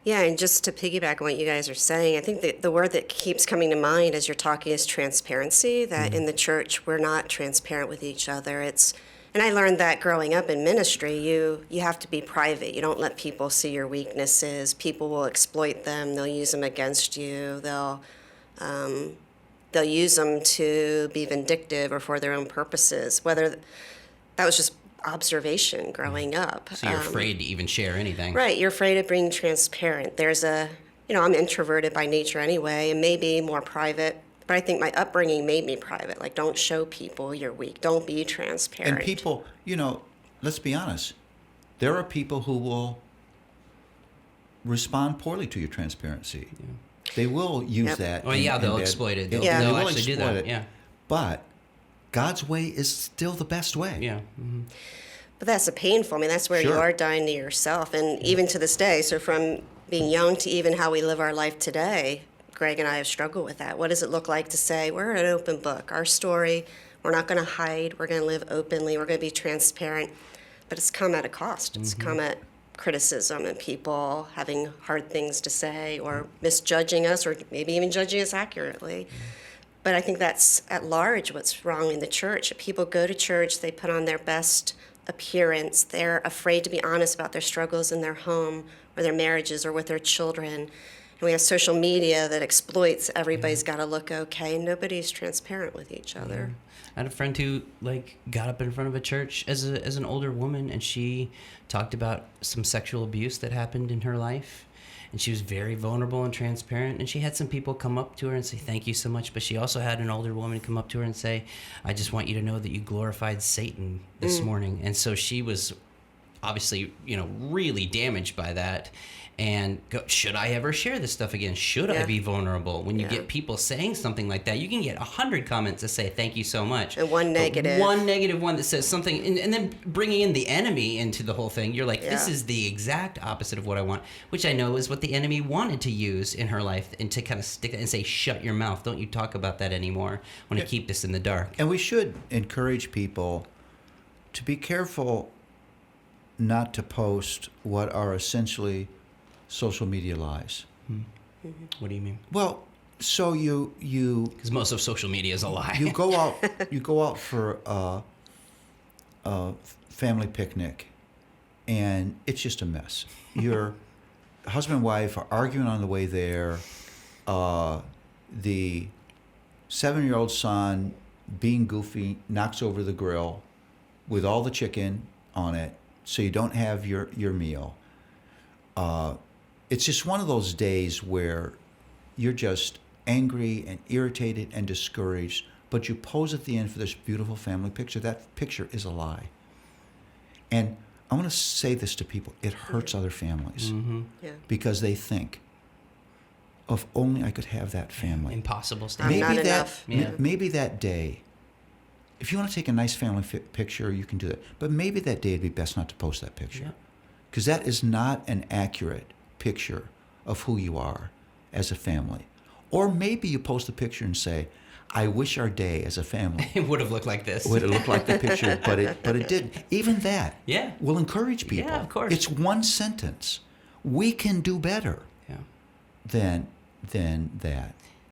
Yeah, and just to piggyback on what you guys are saying, I think that the word that keeps coming to mind as you're talking is transparency, that in the church we're not transparent with each other. And I learned that growing up in ministry, you have to be private. You don't let people see your weaknesses. People will exploit them, they'll use them against you, they'll use them to be vindictive or for their own purposes. Whether that was just observation growing up. So you're afraid to even share anything. Right, you're afraid of being transparent. I'm introverted by nature anyway, and maybe more private, but I think my upbringing made me private. Like, don't show people you're weak. Don't be transparent. And people, let's be honest, there are people who will respond poorly to your transparency. Yeah. They will use Yep. that. Well, they'll exploit it. They'll They will actually do that. exploit it. Yeah. But God's way is still the best way. Yeah. Mm-hmm. But that's a painful. I mean, that's where you Sure. are dying to yourself. And even to this day, so from being young to even how we live our life today, Greg and I have struggled with that. What does it look like to say, we're an open book, our story, we're not going to hide, we're going to live openly, we're going to be transparent. But it's come at a cost. It's come at criticism and people having hard things to say or misjudging us or maybe even judging us accurately. But I think that's at large what's wrong in the church. People go to church, they put on their best appearance. They're afraid to be honest about their struggles in their home or their marriages or with their children. And we have social media that exploits everybody's got to look okay, and nobody's transparent with each other. I had a friend who got up in front of a church as an older woman, and she talked about some sexual abuse that happened in her life. And she was very vulnerable and transparent. And she had some people come up to her and say, thank you so much. But she also had an older woman come up to her and say, I just want you to know that you glorified Satan this morning. And so she was obviously, really damaged by that. And should I ever share this stuff again? Should I be vulnerable? When you get people saying something like that, you can get 100 comments that say, thank you so much. And one negative. But one negative one that says something, and then bringing in the enemy into the whole thing. You're like, this is the exact opposite of what I want, which I know is what the enemy wanted to use in her life, and to kind of stick and say, shut your mouth. Don't you talk about that anymore. I want to keep this in the dark. And we should encourage people to be careful not to post what are essentially social media lies. What do you mean? Well, so you Because most of social media is a lie. you go out for a family picnic, and it's just a mess. Your husband and wife are arguing on the way there. The 7-year-old son, being goofy, knocks over the grill with all the chicken on it, so you don't have your meal. It's just one of those days where you're just angry and irritated and discouraged, but you pose at the end for this beautiful family picture. That picture is a lie. And I want to say this to people. It hurts other families because they think, if only I could have that family. Impossible stuff. I'm not enough. Maybe that day, if you want to take a nice family picture, you can do that. But maybe that day it'd be best not to post that picture, because that is not an accurate picture of who you are as a family. Or maybe you post a picture and say, I wish our day as a family It would have looked like this. would have looked like the picture, but it didn't. Even that will encourage people. Yeah, of course. It's one sentence. We can do better than that.